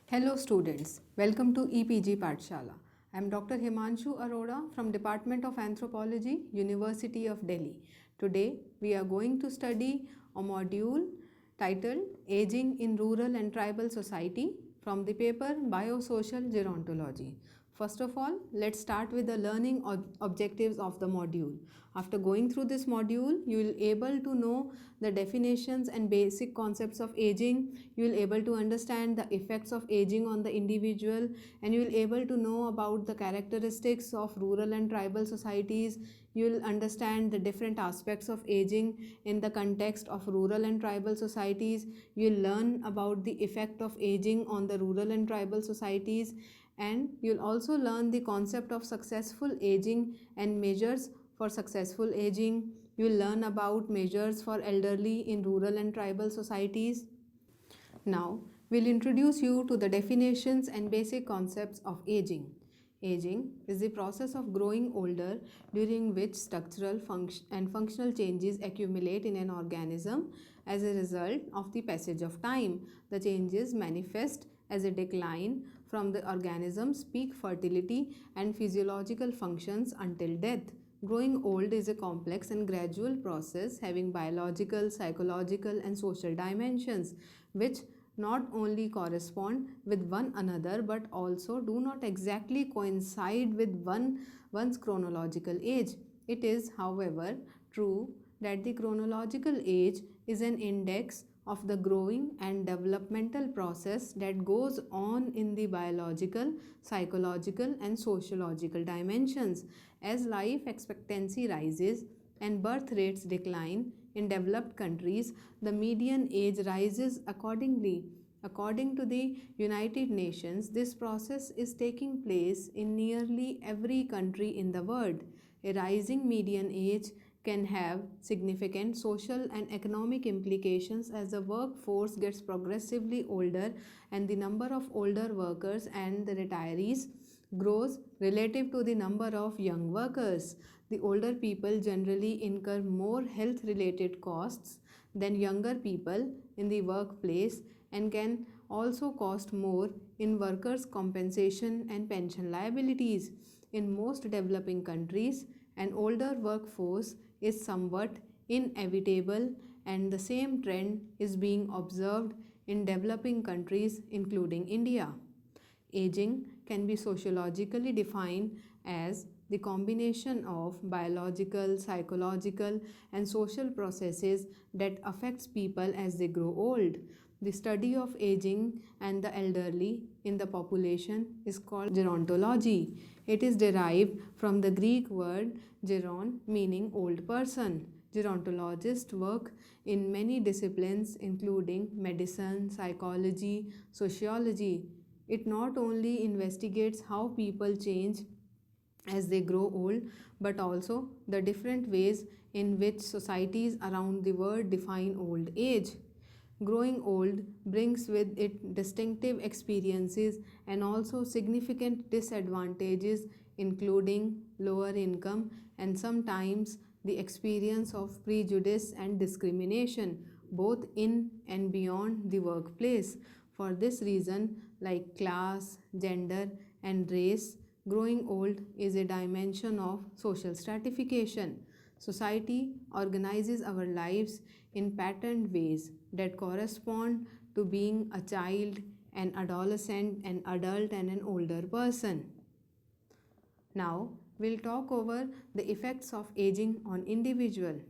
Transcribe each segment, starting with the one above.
Hello students, welcome to E-pg Pathshala. I am Dr. Himanshu Arora from Department of Anthropology, University of Delhi. Today we are going to study a module titled Aging in Rural and Tribal Society from the paper Biosocial Gerontology. First of all, let's start with the learning objectives of the module. After going through this module, you will able to know the definitions and basic concepts of aging. You will able to understand the effects of aging on the individual, and you will able to know about the characteristics of rural and tribal societies. You will understand the different aspects of aging in the context of rural and tribal societies. You will learn about the effect of aging on the rural and tribal societies, and you'll also learn the concept of successful aging and measures for successful aging. You'll learn about measures for elderly in rural and tribal societies. Now, we'll introduce you to the definitions and basic concepts of aging. Aging is the process of growing older during which structural and functional changes accumulate in an organism as a result of the passage of time. The changes manifest as a decline from the organism's peak fertility and physiological functions until death. Growing old is a complex and gradual process having biological, psychological, and social dimensions which not only correspond with one another but also do not exactly coincide with one's chronological age. It is, however, true that the chronological age is an index of the growing and developmental process that goes on in the biological, psychological, and sociological dimensions. As life expectancy rises and birth rates decline in developed countries, the median age rises accordingly. According to the United Nations, this process is taking place in nearly every country in the world. A rising median age can have significant social and economic implications as the workforce gets progressively older and the number of older workers and the retirees grows relative to the number of young workers. The older people generally incur more health related costs than younger people in the workplace and can also cost more in workers' compensation and pension liabilities. In most developing countries, an older workforce is somewhat inevitable, and the same trend is being observed in developing countries, including India. Aging can be sociologically defined as the combination of biological, psychological, and social processes that affects people as they grow old. The study of aging and the elderly in the population is called gerontology. It is derived from the Greek word geron, meaning old person. Gerontologists work in many disciplines including medicine, psychology, sociology. It not only investigates how people change as they grow old, but also the different ways in which societies around the world define old age. Growing old brings with it distinctive experiences and also significant disadvantages, including lower income and sometimes the experience of prejudice and discrimination, both in and beyond the workplace. For this reason, like class, gender, and race, growing old is a dimension of social stratification. Society organizes our lives in patterned ways that correspond to being a child, an adolescent, an adult, and an older person. Now, we'll talk over the effects of aging on individual.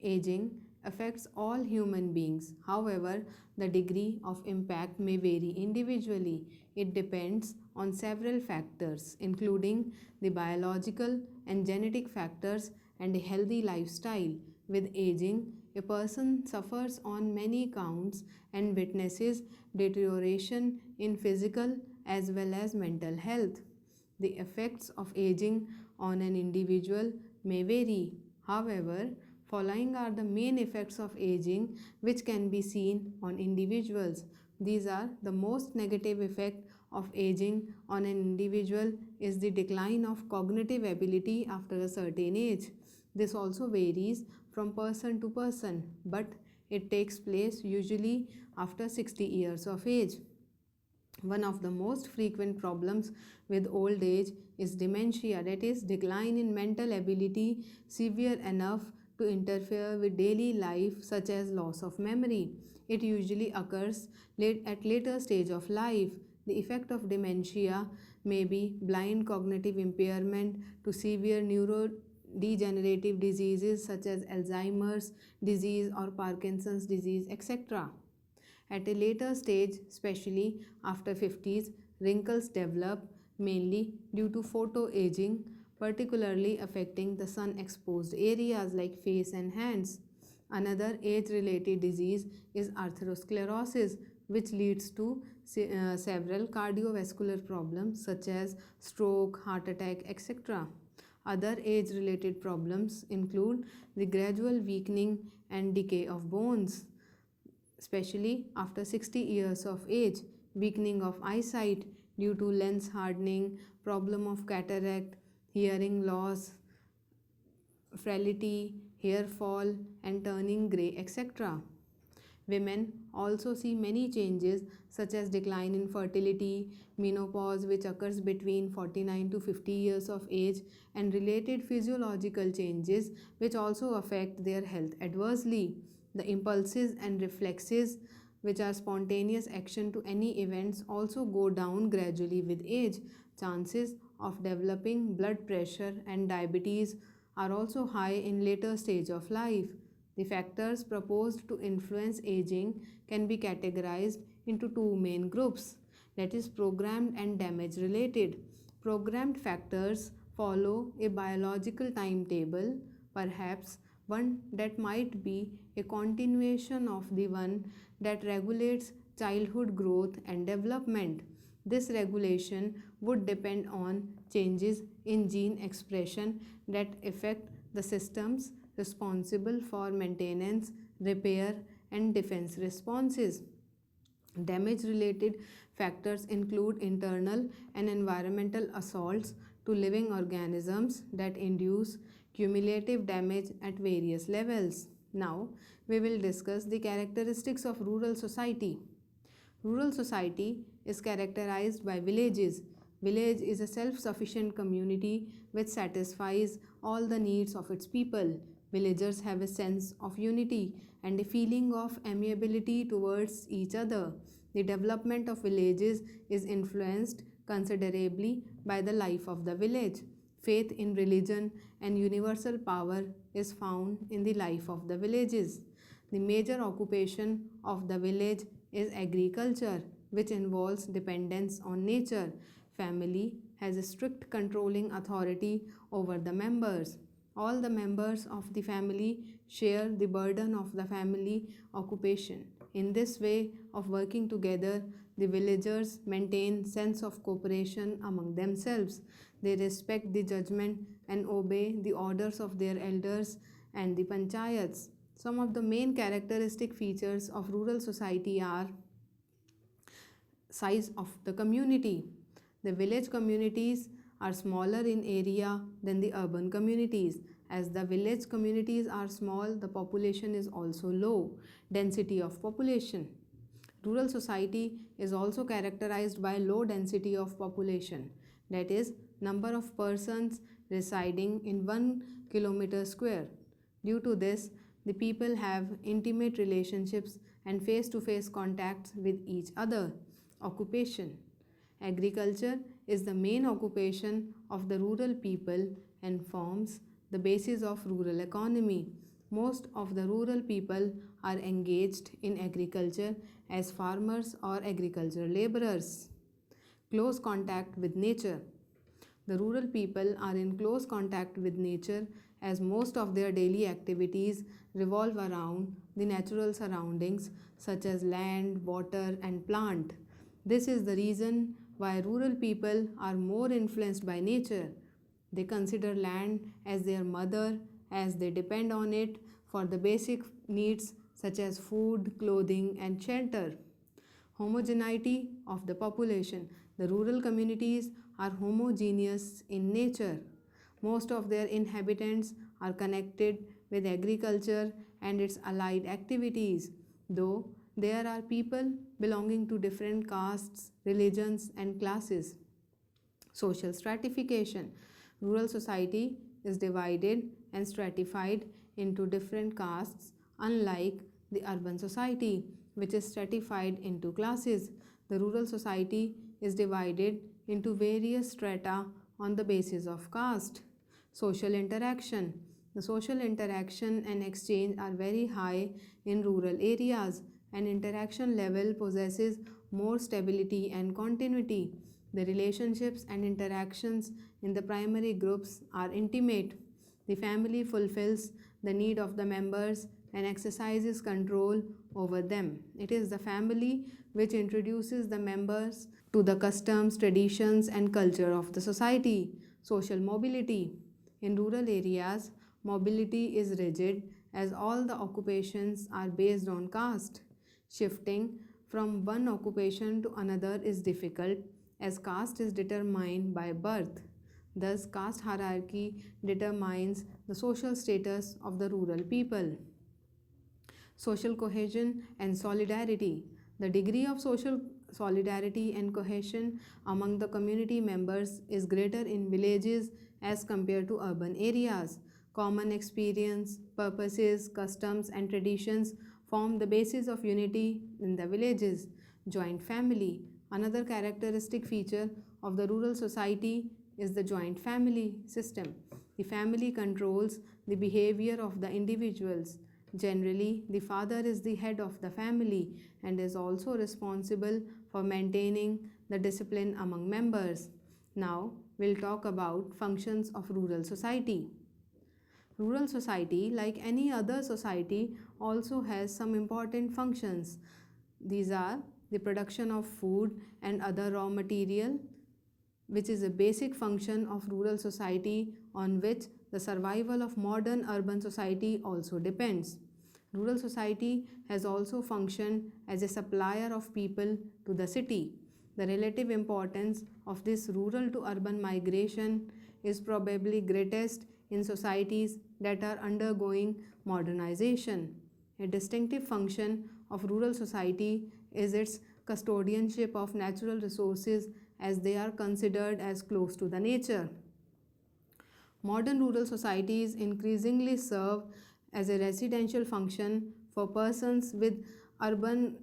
Aging affects all human beings. However, the degree of impact may vary individually. It depends on several factors, including the biological and genetic factors and a healthy lifestyle. With aging, a person suffers on many counts and witnesses deterioration in physical as well as mental health. The effects of aging on an individual may vary. However, following are the main effects of aging which can be seen on individuals. These are the most negative effect of aging on an individual is the decline of cognitive ability after a certain age. This also varies from person to person, but it takes place usually after 60 years of age. One of the most frequent problems with old age is dementia, that is, decline in mental ability severe enough to interfere with daily life, such as loss of memory. It usually occurs at later stage of life. The effect of dementia may be blind cognitive impairment to severe neurodegenerative diseases such as Alzheimer's disease or Parkinson's disease, etc. At a later stage, especially after 50s, wrinkles develop mainly due to photoaging, particularly affecting the sun exposed areas like face and hands. Another age related disease is atherosclerosis, which leads to several cardiovascular problems such as stroke, heart attack, etc. Other age related problems include the gradual weakening and decay of bones, especially after 60 years of age, weakening of eyesight due to lens hardening, problem of cataract, hearing loss, frailty, hair fall, and turning grey, etc. Women also see many changes such as decline in fertility, menopause, which occurs between 49 to 50 years of age, and related physiological changes which also affect their health adversely. The impulses and reflexes, which are spontaneous action to any events, also go down gradually with age. Chances of developing blood pressure and diabetes are also high in later stage of life. The factors proposed to influence aging can be categorized into two main groups, that is, programmed and damage related. Programmed factors follow a biological timetable, perhaps one that might be a continuation of the one that regulates childhood growth and development. This regulation would depend on changes in gene expression that affect the systems responsible for maintenance, repair, and defense responses. Damage related factors include internal and environmental assaults to living organisms that induce cumulative damage at various levels. Now, we will discuss the characteristics of rural society. Rural society is characterized by villages. Village is a self-sufficient community which satisfies all the needs of its people. Villagers have a sense of unity and a feeling of amiability towards each other. The development of villages is influenced considerably by the life of the village. Faith in religion and universal power is found in the life of the villages. The major occupation of the village is agriculture, which involves dependence on nature. Family has a strict controlling authority over the members. All the members of the family share the burden of the family occupation. In this way of working together, the villagers maintain sense of cooperation among themselves. They respect the judgment and obey the orders of their elders and the panchayats. Some of the main characteristic features of rural society are size of the community. The village communities are smaller in area than the urban communities. As the village communities are small, the population is also low. Density of population. Rural society is also characterized by low density of population, that is, number of persons residing in 1 kilometer square. Due to this, the people have intimate relationships and face to face contacts with each other. Occupation. Agriculture is the main occupation of the rural people and forms the basis of rural economy. Most of the rural people are engaged in agriculture as farmers or agricultural laborers. Close contact with nature. The rural people are in close contact with nature as most of their daily activities revolve around the natural surroundings such as land, water, and plant. This is the reason why rural people are more influenced by nature. They consider land as their mother as they depend on it for the basic needs such as food, clothing, and shelter. Homogeneity of the population. The rural communities are homogeneous in nature. Most of their inhabitants are connected with agriculture and its allied activities, though there are people belonging to different castes, religions, and classes. Social stratification. Rural society is divided and stratified into different castes, unlike the urban society, which is stratified into classes. The rural society is divided into various strata on the basis of caste. Social interaction. The social interaction and exchange are very high in rural areas, and interaction level possesses more stability and continuity. The relationships and interactions in the primary groups are intimate. The family fulfills the need of the members and exercises control over them. It is the family which introduces the members to the customs, traditions, and culture of the society. Social mobility. In rural areas, mobility is rigid as all the occupations are based on caste. Shifting from one occupation to another is difficult as caste is determined by birth. Thus, caste hierarchy determines the social status of the rural people. Social cohesion and solidarity. The degree of social solidarity and cohesion among the community members is greater in villages as compared to urban areas. Common experience, purposes, customs, and traditions form the basis of unity in the villages. Joint family. Another characteristic feature of the rural society is the joint family system. The family controls the behavior of the individuals. Generally, the father is the head of the family and is also responsible for maintaining the discipline among members. Now, we'll talk about functions of rural society. Rural society, like any other society, also has some important functions. These are the production of food and other raw material, which is a basic function of rural society on which the survival of modern urban society also depends. Rural society has also functioned as a supplier of people to the city. The relative importance of this rural to urban migration is probably greatest in societies that are undergoing modernization. A distinctive function of rural society is its custodianship of natural resources as they are considered as close to the nature. Modern rural societies increasingly serve as a residential function for persons with urban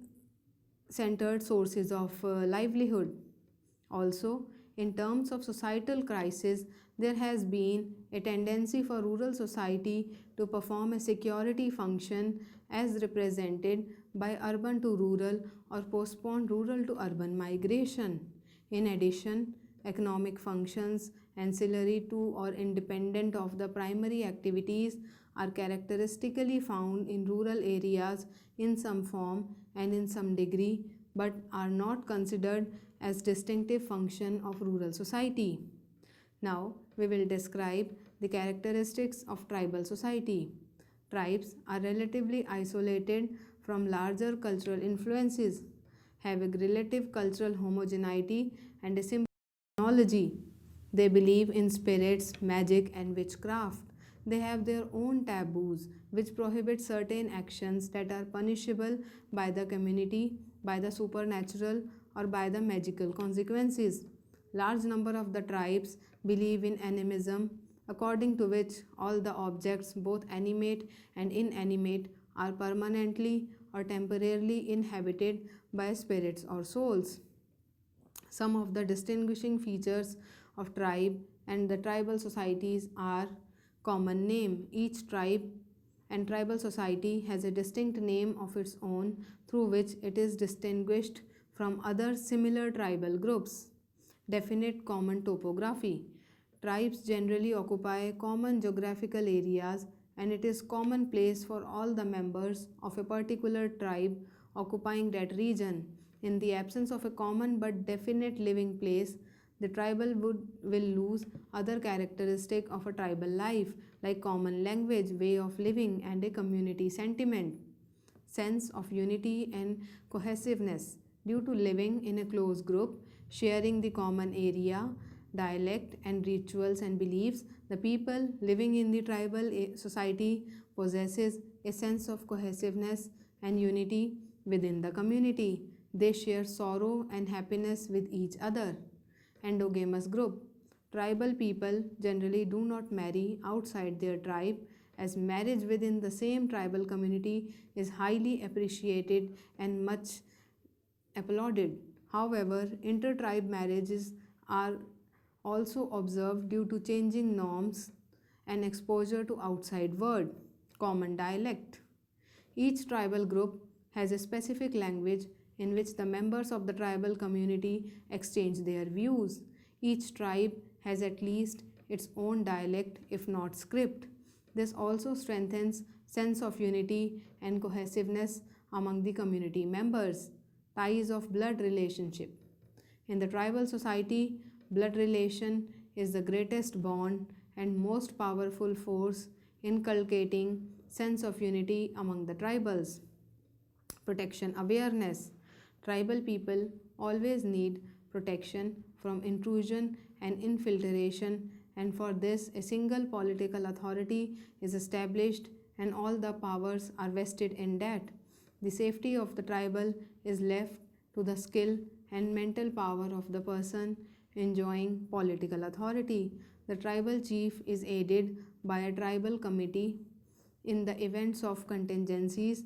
centered sources of livelihood. Also, in terms of societal crisis, there has been a tendency for rural society to perform a security function as represented by urban to rural or postponed rural to urban migration. In addition, economic functions ancillary to or independent of the primary activities are characteristically found in rural areas in some form and in some degree, but are not considered as distinctive function of rural society. Now, we will describe the characteristics of tribal society. Tribes are relatively isolated from larger cultural influences, have a relative cultural homogeneity and a simple technology. They believe in spirits, magic, and witchcraft. They have their own taboos which prohibit certain actions that are punishable by the community, by the supernatural, or by the magical consequences. Large number of the tribes believe in animism, according to which all the objects, both animate and inanimate, are permanently or temporarily inhabited by spirits or souls. Some of the distinguishing features of tribe and the tribal societies are common name. Each tribe and tribal society has a distinct name of its own through which it is distinguished from other similar tribal groups. Definite common topography. Tribes generally occupy common geographical areas and it is commonplace for all the members of a particular tribe occupying that region. In the absence of a common but definite living place, the tribal will lose other characteristic of a tribal life like common language, way of living, and a community sentiment. Sense of unity and cohesiveness. Due to living in a close group, sharing the common area, dialect, and rituals and beliefs, the people living in the tribal society possesses a sense of cohesiveness and unity within the community. They share sorrow and happiness with each other. Endogamous group. Tribal people generally do not marry outside their tribe, as marriage within the same tribal community is highly appreciated and much applauded. However, inter-tribe marriages are also observed due to changing norms and exposure to outside world. Common dialect. Each tribal group has a specific language in which the members of the tribal community exchange their views. Each tribe has at least its own dialect, if not script. This also strengthens sense of unity and cohesiveness among the community members. Ties of blood relationship. In the tribal society, blood relation is the greatest bond and most powerful force inculcating sense of unity among the tribals. Protection awareness. Tribal people always need protection from intrusion and infiltration, and for this, a single political authority is established and all the powers are vested in that. The safety of the tribal is left to the skill and mental power of the person enjoying political authority. The tribal chief is aided by a tribal committee in the events of contingencies.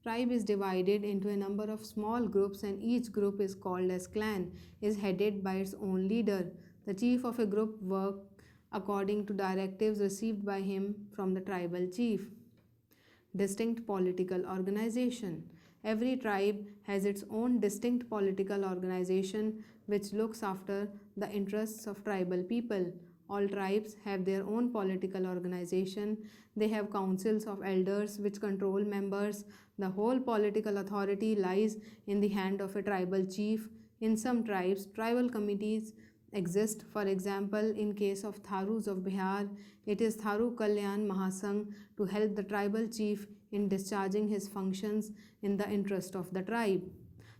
Tribe is divided into a number of small groups and each group is called as clan, is headed by its own leader. The chief of a group works according to directives received by him from the tribal chief. Distinct political organization. Every tribe has its own distinct political organization which looks after the interests of tribal people. All tribes have their own political organization. They have councils of elders which control members. The whole political authority lies in the hand of a tribal chief. In some tribes, tribal committees exist. For example, in case of Tharus of Bihar, it is Tharu Kalyan Mahasangh to help the tribal chief in discharging his functions in the interest of the tribe.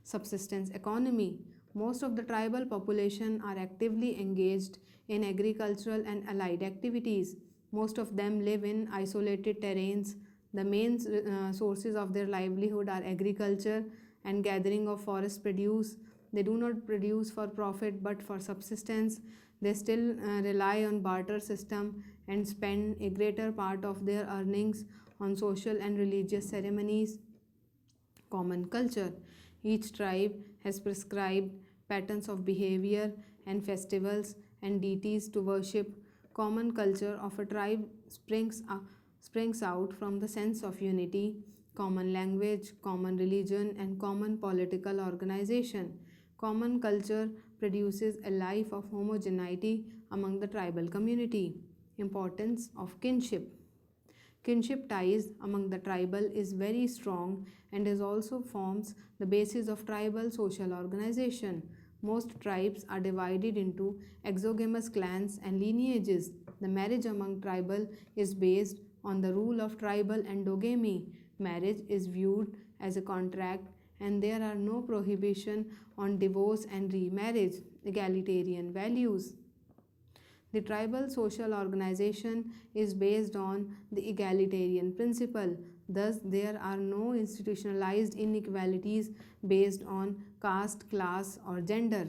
Subsistence economy. Most of the tribal population are actively engaged in agricultural and allied activities. Most of them live in isolated terrains. The main sources of their livelihood are agriculture and gathering of forest produce. They do not produce for profit but for subsistence. They still rely on barter system and spend a greater part of their earnings on social and religious ceremonies. Common culture. Each tribe has prescribed patterns of behavior and festivals and deities to worship. Common culture of a tribe springs out from the sense of unity, common language, common religion, and common political organization. Common culture produces a life of homogeneity among the tribal community. Importance of kinship. Kinship ties among the tribal is very strong and is also forms the basis of tribal social organization. Most tribes are divided into exogamous clans and lineages. The marriage among tribal is based on the rule of tribal endogamy. Marriage is viewed as a contract and there are no prohibition on divorce and remarriage. Egalitarian values. The tribal social organization is based on the egalitarian principle. Thus, there are no institutionalized inequalities based on caste, class, or gender.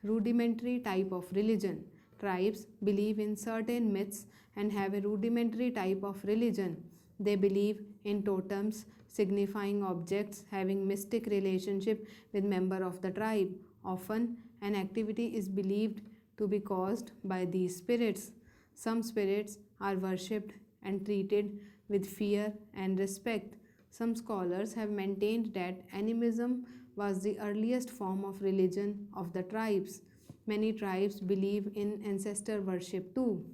Rudimentary type of religion. Tribes believe in certain myths and have a rudimentary type of religion. They believe in totems signifying objects having mystic relationship with member of the tribe. Often, an activity is believed to be caused by these spirits. Some spirits are worshipped and treated with fear and respect. Some scholars have maintained that animism was the earliest form of religion of the tribes. Many tribes believe in ancestor worship too.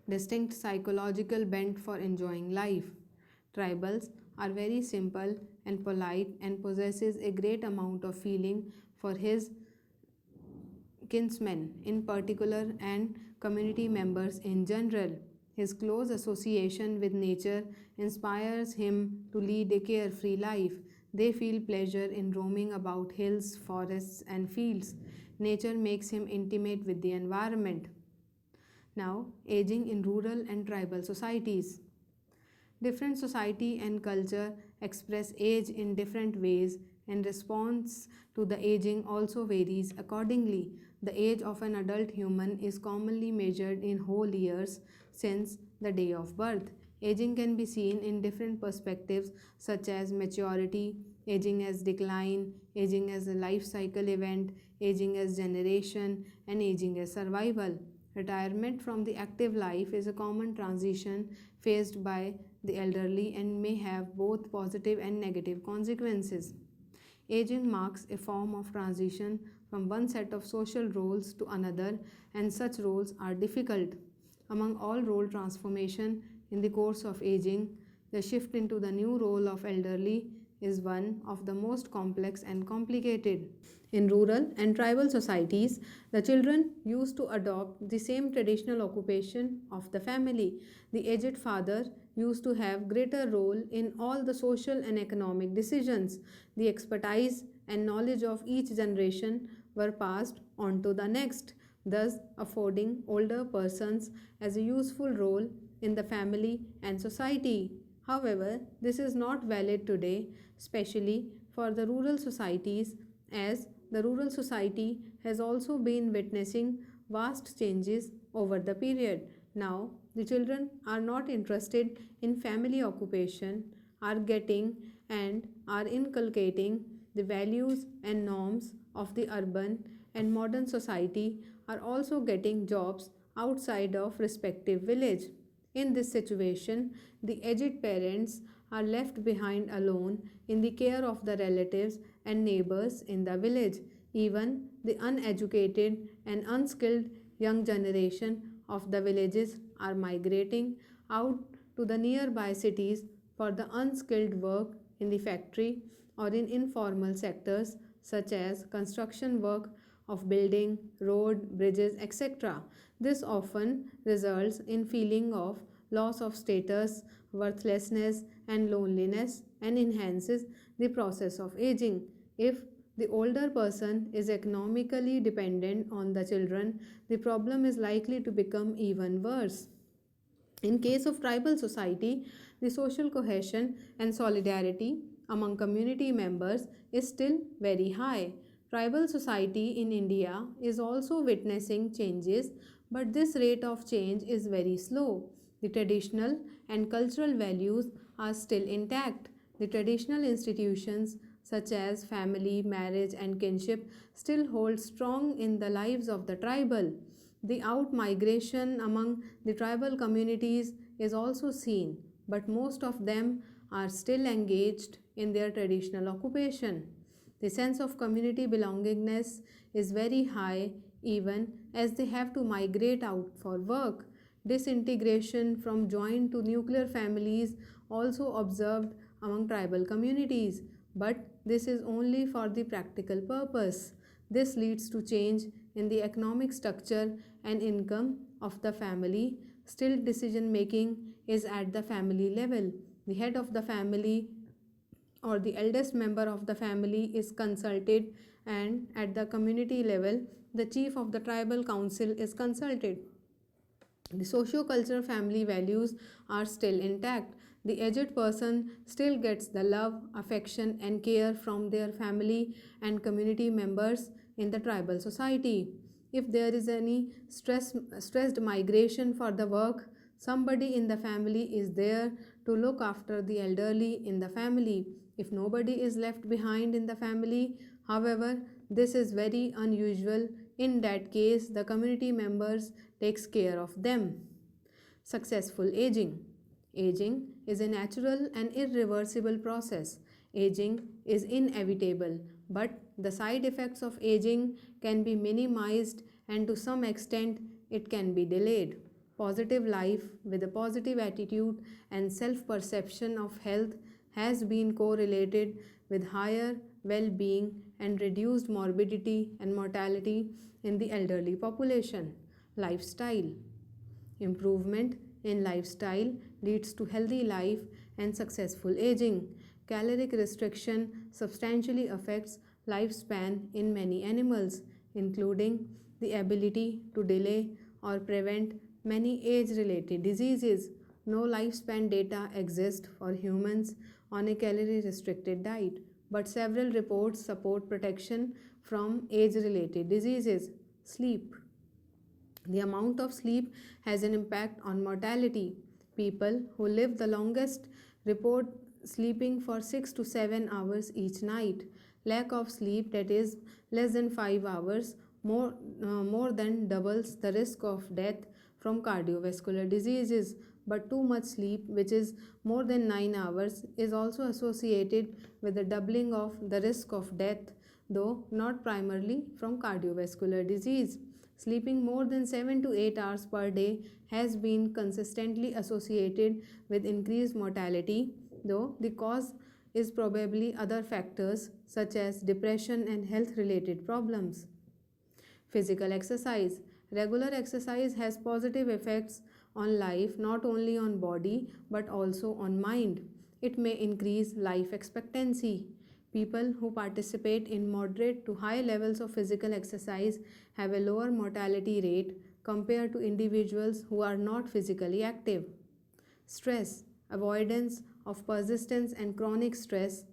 Distinct psychological bent for enjoying life. Tribals are very simple and polite and possesses a great amount of feeling for his kinsmen in particular and community members in general. His close association with nature inspires him to lead a carefree life. They feel pleasure in roaming about hills, forests, and fields. Nature makes him intimate with the environment. Now, aging in rural and tribal societies. Different society and culture express age in different ways, and response to the aging also varies accordingly. The age of an adult human is commonly measured in whole years since the day of birth. Aging can be seen in different perspectives such as maturity, aging as decline, aging as a life cycle event, aging as generation, and aging as survival. Retirement from the active life is a common transition faced by the elderly and may have both positive and negative consequences. Aging marks a form of transition from one set of social roles to another, and such roles are difficult. Among all role transformation in the course of aging, the shift into the new role of elderly is one of the most complex and complicated. In rural and tribal societies, the children used to adopt the same traditional occupation of the family. The aged father used to have greater role in all the social and economic decisions. The expertise and knowledge of each generation were passed on to the next, thus affording older persons as a useful role in the family and society. However, this is not valid today, especially for the rural societies, as the rural society has also been witnessing vast changes over the period. Now, the children are not interested in family occupation, are getting and are inculcating the values and norms of the urban and modern society, are also getting jobs outside of respective village. In this situation, the aged parents are left behind alone in the care of the relatives and neighbors in the village. Even the uneducated and unskilled young generation of the villages are migrating out to the nearby cities for the unskilled work in the factory or in informal sectors such as construction work of building, road, bridges, etc. This often results in feeling of loss of status, worthlessness, and loneliness, and enhances the process of aging. If the older person is economically dependent on the children, the problem is likely to become even worse. In case of tribal society, the social cohesion and solidarity among community members is still very high. Tribal society in India is also witnessing changes, but this rate of change is very slow. The traditional and cultural values are still intact. The traditional institutions such as family, marriage, and kinship still hold strong in the lives of the tribal. The out-migration among the tribal communities is also seen, but most of them are still engaged in their traditional occupation. The sense of community belongingness is very high even as they have to migrate out for work. Disintegration from joint to nuclear families also observed among tribal communities, but this is only for the practical purpose. This leads to change in the economic structure and income of the family. Still, decision making is at the family level. The head of the family or the eldest member of the family is consulted, and at the community level, the chief of the tribal council is consulted. The socio-cultural family values are still intact. The aged person still gets the love, affection, and care from their family and community members in the tribal society. If there is any stressed migration for the work, somebody in the family is there to look after the elderly in the family. If nobody is left behind in the family, however, this is very unusual. In that case, the community members takes care of them. Successful aging. Aging is a natural and irreversible process. Aging is inevitable, but the side effects of aging can be minimized and to some extent it can be delayed. Positive life with a positive attitude and self perception of health has been correlated with higher well being and reduced morbidity and mortality in the elderly population. Lifestyle. Improvement in lifestyle leads to healthy life and successful aging. Caloric restriction substantially affects lifespan in many animals, including the ability to delay or prevent many age related diseases. No lifespan data exists for humans on a calorie restricted diet, but several reports support protection from age related diseases. Sleep. The amount of sleep has an impact on mortality. People who live the longest report sleeping for 6 to 7 hours each night. Lack of sleep, that is less than 5 hours, more than doubles the risk of death from cardiovascular diseases. But too much sleep, which is more than 9 hours, is also associated with a doubling of the risk of death, though not primarily from cardiovascular disease. Sleeping more than 7 to 8 hours per day has been consistently associated with increased mortality, though the cause is probably other factors such as depression and health related problems. Physical exercise. Regular exercise has positive effects on life, not only on body but also on mind. It may increase life expectancy. People who participate in moderate to high levels of physical exercise have a lower mortality rate compared to individuals who are not physically active. Stress, avoidance of persistence and chronic stress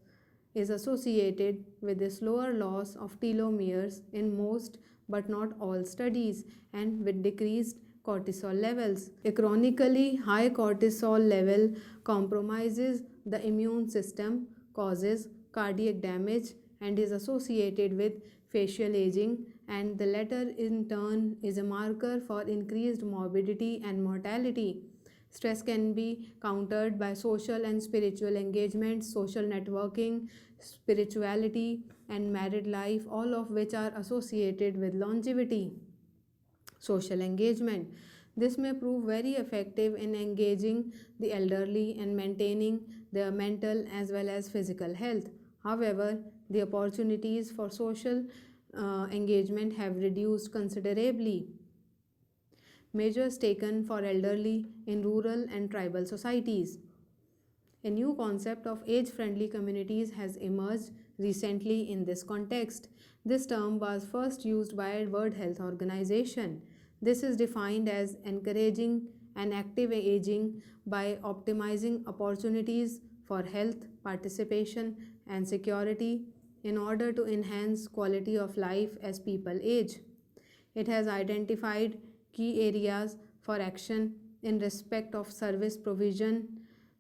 is associated with a slower loss of telomeres in most but not all studies and with decreased cortisol levels. A chronically high cortisol level compromises the immune system, causes cardiac damage, and is associated with facial aging, and the latter in turn is a marker for increased morbidity and mortality. Stress can be countered by social and spiritual engagement, social networking, spirituality, and married life, all of which are associated with longevity. Social engagement. This may prove very effective in engaging the elderly and maintaining their mental as well as physical health. However, the opportunities for social engagement have reduced considerably. Measures taken for elderly in rural and tribal societies. A new concept of age friendly communities has emerged recently in this context. This term was first used by World Health Organization. This is defined as encouraging an active aging by optimizing opportunities for health, participation, and security in order to enhance quality of life as people age. It has identified key areas for action in respect of service provision,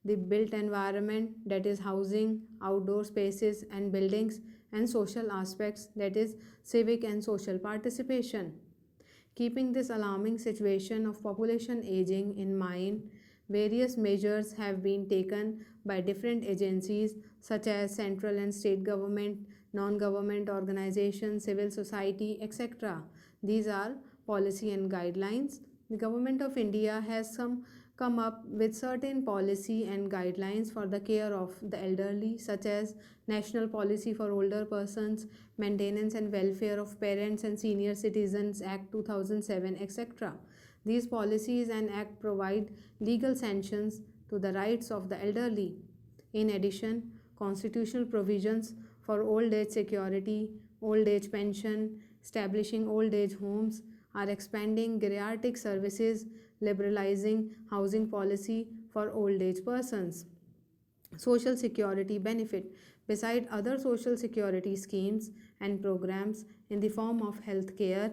the built environment, that is housing, outdoor spaces and buildings, and social aspects, that is civic and social participation. Keeping this alarming situation of population aging in mind, various measures have been taken by different agencies such as central and state government, non-government organizations, civil society, etc. These are policy and guidelines. The Government of India has come up with certain policy and guidelines for the care of the elderly, such as National Policy for Older Persons, Maintenance and Welfare of Parents and Senior Citizens Act 2007, etc. These policies and act provide legal sanctions to the rights of the elderly. In addition, constitutional provisions for old age security, old age pension, establishing old age homes, are expanding geriatric services, liberalizing housing policy for old age persons. Social security benefit. Beside other social security schemes and programs in the form of health care,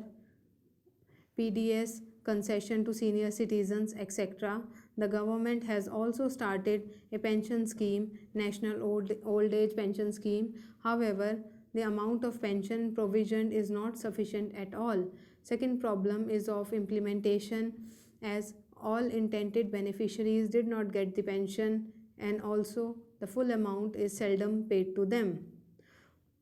PDS, concession to senior citizens, etc., the government has also started a pension scheme, National Old Age Pension Scheme. However, the amount of pension provisioned is not sufficient at all. Second problem is of implementation, as all intended beneficiaries did not get the pension, and also the full amount is seldom paid to them.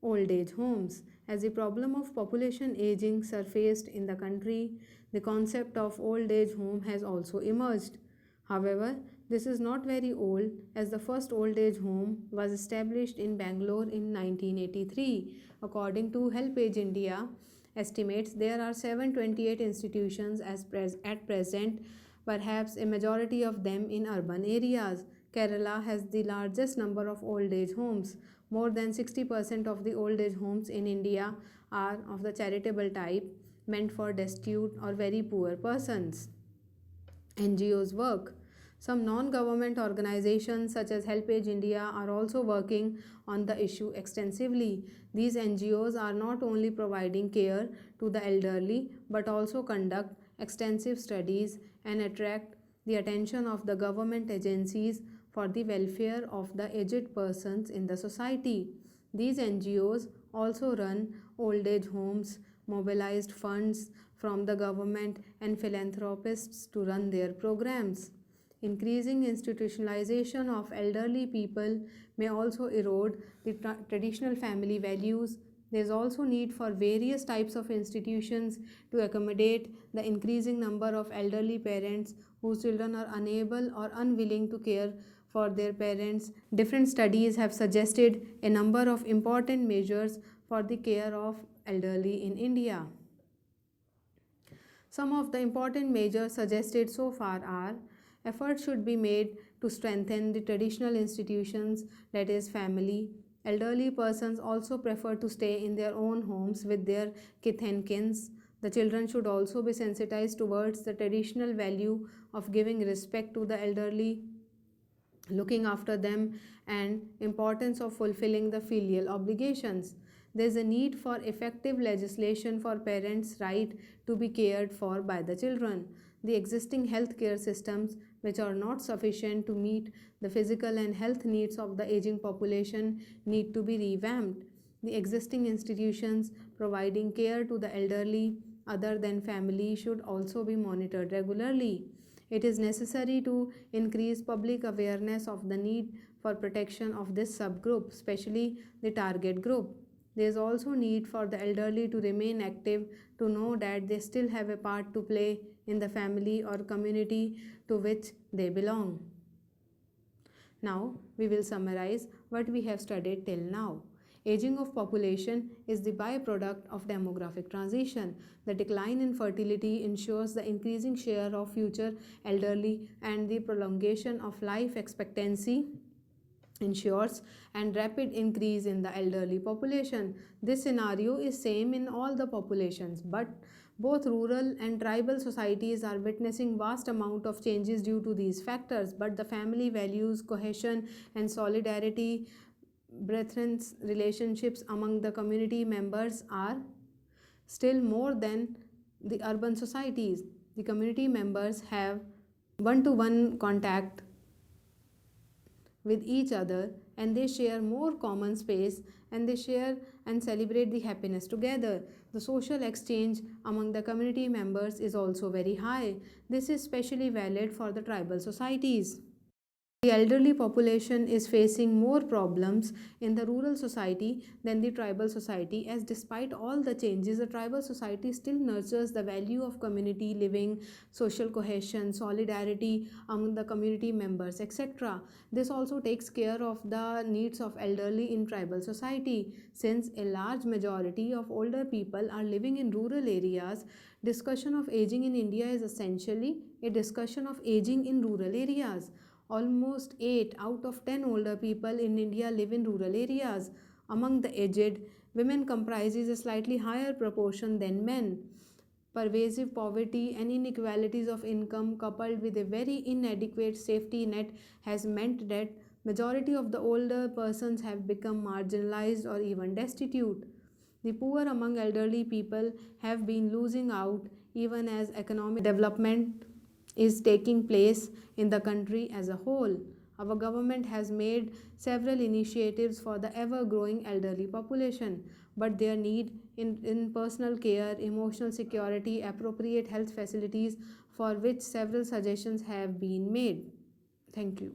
Old age homes. As the problem of population aging surfaced in the country, the concept of old age home has also emerged. However, this is not very old, as the first old age home was established in Bangalore in 1983. According to HelpAge India estimates, there are 728 institutions at present, perhaps a majority of them in urban areas. Kerala has the largest number of old age homes. More than 60% of the old age homes in India are of the charitable type, meant for destitute or very poor persons. NGOs work. Some non-government organizations such as HelpAge India are also working on the issue extensively. These NGOs are not only providing care to the elderly but also conduct extensive studies and attract the attention of the government agencies for the welfare of the aged persons in the society. These NGOs also run old age homes, mobilized funds from the government and philanthropists to run their programs. Increasing institutionalization of elderly people may also erode the traditional family values. There is also need for various types of institutions to accommodate the increasing number of elderly parents whose children are unable or unwilling to care for their parents. Different studies have suggested a number of important measures for the care of elderly in India. Some of the important measures suggested so far are: efforts should be made to strengthen the traditional institutions, that is, family. Elderly persons also prefer to stay in their own homes with their kith and kins. The children should also be sensitized towards the traditional value of giving respect to the elderly, looking after them, and importance of fulfilling the filial obligations. There is a need for effective legislation for parents' right to be cared for by the children. The existing healthcare systems, which are not sufficient to meet the physical and health needs of the aging population, need to be revamped. The existing institutions providing care to the elderly other than family should also be monitored regularly. It is necessary to increase public awareness of the need for protection of this subgroup, especially the target group. There is also need for the elderly to remain active, to know that they still have a part to play in the family or community to which they belong. Now we will summarize what we have studied till now. Aging of population is the byproduct of demographic transition. The decline in fertility ensures the increasing share of future elderly, and the prolongation of life expectancy ensures and rapid increase in the elderly population. This scenario is same in all the populations, but both rural and tribal societies are witnessing vast amount of changes due to these factors, but the family values, cohesion and solidarity, brethren's relationships among the community members are still more than the urban societies. The community members have one-to-one contact with each other, and they share more common space, and they share and celebrate the happiness together. The social exchange among the community members is also very high. This is especially valid for the tribal societies. The elderly population is facing more problems in the rural society than the tribal society, as despite all the changes, the tribal society still nurtures the value of community living, social cohesion, solidarity among the community members, etc. This also takes care of the needs of elderly in tribal society. Since a large majority of older people are living in rural areas, discussion of aging in India is essentially a discussion of aging in rural areas. Almost 8 out of 10 older people in India live in rural areas. Among the aged, women comprises a slightly higher proportion than men. Pervasive poverty and inequalities of income coupled with a very inadequate safety net has meant that majority of the older persons have become marginalized or even destitute. The poor among elderly people have been losing out even as economic development is taking place in the country as a whole. Our government has made several initiatives for the ever growing elderly population, but their need in personal care, emotional security, appropriate health facilities, for which several suggestions have been made. Thank you.